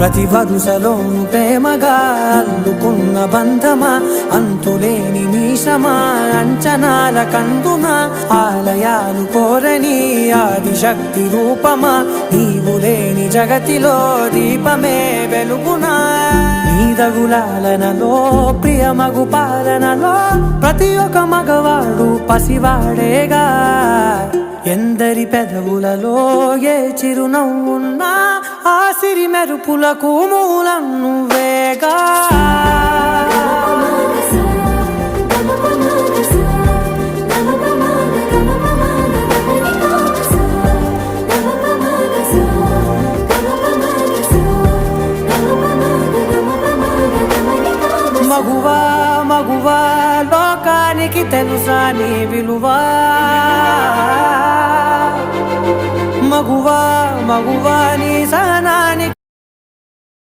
ప్రతి వరుసలోను ప్రేమగా అల్లుకున్న బంధమా, అంతులేని మీషమా, అంచనాల కందున ఆలయాలు కోరని ఆదిశక్తి రూపమా, నీవు లేని జగతిలో దీపమే వెలుగునా. నీదగులాలనలో ప్రియమగు పాలనలో ప్రతి ఒక్క మగవాడు పసివాడేగా. ఎందరి పెదవులలో ఏ చిరునవ్వున్నా ఆ సిరి మెరుపులకు మూలం నువ్వేగా. మగువా మగువా లోకానికి తెలుసా నీ విలువా. మగువా మగువా నీ సహనానికి